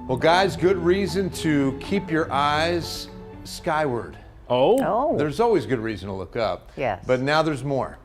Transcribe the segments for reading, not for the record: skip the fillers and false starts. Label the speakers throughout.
Speaker 1: Well, guys, good reason to keep your eyes skyward.
Speaker 2: Oh?
Speaker 1: There's always good reason to look up.
Speaker 3: Yes.
Speaker 1: But now there's more.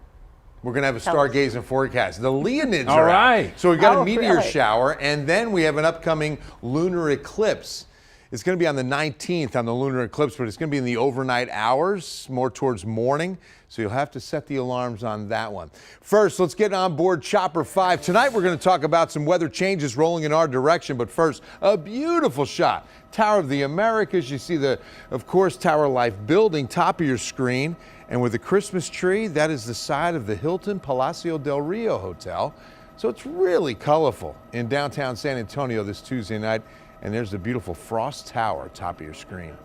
Speaker 1: We're going to have a
Speaker 3: Tell us.
Speaker 1: stargazing forecast. The Leonids
Speaker 2: All
Speaker 1: are
Speaker 2: right.
Speaker 1: out. So we've got a
Speaker 3: Oh,
Speaker 1: meteor
Speaker 3: really?
Speaker 1: shower, and then we have an upcoming lunar eclipse. It's going to be on the 19th on the lunar eclipse, but it's going to be in the overnight hours, more towards morning. So you'll have to set the alarms on that one. First, let's get on board Chopper 5. Tonight, we're going to talk about some weather changes rolling in our direction. But first, a beautiful shot. Tower of the Americas. You see the, of course, Tower Life building, top of your screen. And with the Christmas tree, that is the side of the Hilton Palacio del Rio Hotel. So it's really colorful in downtown San Antonio this Tuesday night. And there's the beautiful Frost Tower, top of your screen.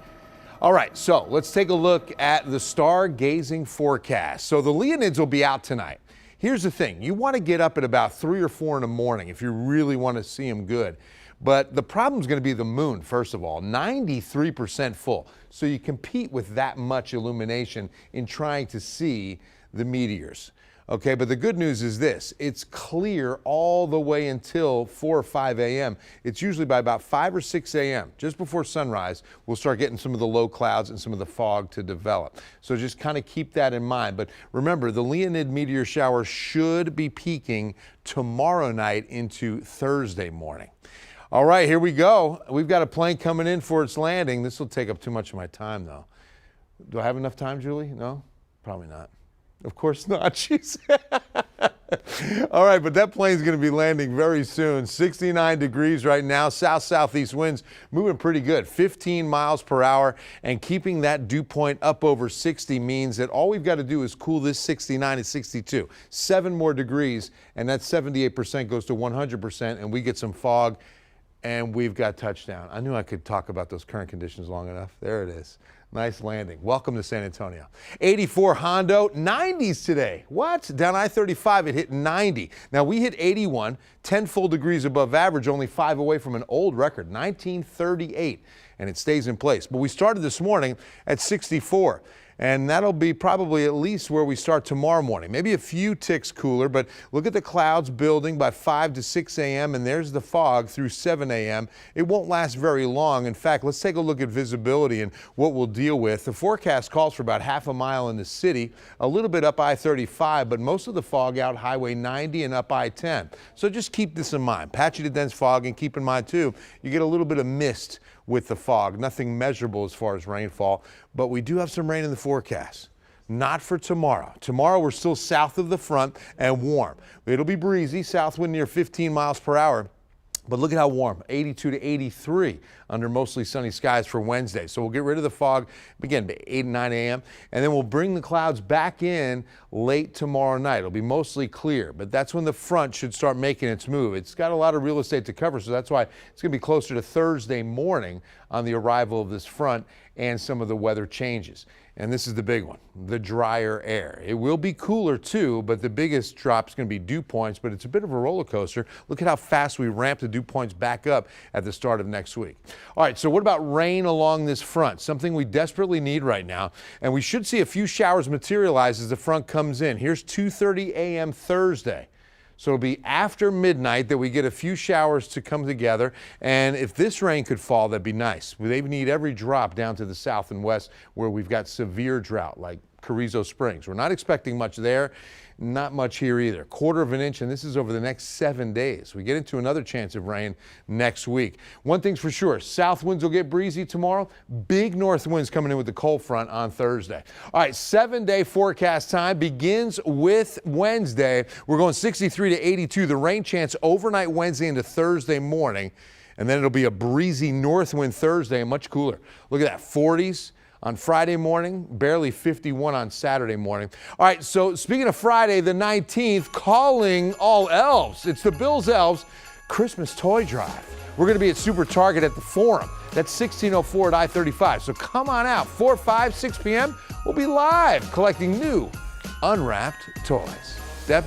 Speaker 1: All right, so let's take a look at the stargazing forecast. So the Leonids will be out tonight. Here's the thing. You want to get up at about 3 or 4 in the morning if you really want to see them good. But the problem is going to be the moon, first of all, 93% full. So you compete with that much illumination in trying to see the meteors. Okay, but the good news is this. It's clear all the way until 4 or 5 a.m. It's usually by about 5 or 6 a.m., just before sunrise, we'll start getting some of the low clouds and some of the fog to develop. So just kind of keep that in mind. But remember, the Leonid meteor shower should be peaking tomorrow night into Thursday morning. All right, here we go. We've got a plane coming in for its landing. This will take up too much of my time, though. Do I have enough time, Julie? No? Probably not. Of course not, she said. All right, but that plane's going to be landing very soon. 69 degrees right now. South-southeast winds moving pretty good, 15 miles per hour. And keeping that dew point up over 60 means that all we've got to do is cool this 69 to 62. 7 more degrees, and that 78% goes to 100%, and we get some fog, and we've got touchdown. I knew I could talk about those current conditions long enough. There it is. Nice landing. Welcome to San Antonio. 84 Hondo, 90s today. What? Down I-35, it hit 90. Now, we hit 81, 10 full degrees above average, only 5 away from an old record, 1938, and it stays in place. But we started this morning at 64. And that'll be probably at least where we start tomorrow morning. Maybe a few ticks cooler, but look at the clouds building by 5 to 6 a.m. and there's the fog through 7 a.m. It won't last very long. In fact, let's take a look at visibility and what we'll deal with. The forecast calls for about half a mile in the city, a little bit up I-35, but most of the fog out Highway 90 and up I-10. So just keep this in mind. Patchy to dense fog, and keep in mind too, you get a little bit of mist with the fog. Nothing measurable as far as rainfall, but we do have some rain in the forecast. Not for tomorrow. Tomorrow we're still south of the front and warm. It'll be breezy, south wind near 15 miles per hour. But look at how warm, 82 to 83 under mostly sunny skies for Wednesday. So we'll get rid of the fog, again, 8 and 9 a.m., and then we'll bring the clouds back in late tomorrow night. It'll be mostly clear, but that's when the front should start making its move. It's got a lot of real estate to cover, so that's why it's going to be closer to Thursday morning on the arrival of this front and some of the weather changes. And this is the big one, the drier air. It will be cooler too, but the biggest drop is going to be dew points, but it's a bit of a roller coaster. Look at how fast we ramp the dew points back up at the start of next week. All right, so what about rain along this front? Something we desperately need right now, and we should see a few showers materialize as the front comes in. Here's 2:30 a.m. Thursday. So it'll be after midnight that we get a few showers to come together. And if this rain could fall, that'd be nice. They need every drop down to the south and west where we've got severe drought, like Carrizo Springs. We're not expecting much there. Not much here either. 1/4 inch, and this is over the next 7 days. We get into another chance of rain next week. One thing's for sure, south winds will get breezy tomorrow. Big north winds coming in with the cold front on Thursday. All right, 7-day forecast time begins with Wednesday. We're going 63 to 82. The rain chance overnight Wednesday into Thursday morning, and then it'll be a breezy north wind Thursday and much cooler. Look at that, 40s. On Friday morning, barely 51 on Saturday morning. All right, so speaking of Friday, the 19th, calling all elves. It's the Bills Elves Christmas toy drive. We're going to be at Super Target at the Forum. That's 1604 at I-35. So come on out, 4, 5, 6 p.m. We'll be live collecting new unwrapped toys. Deb?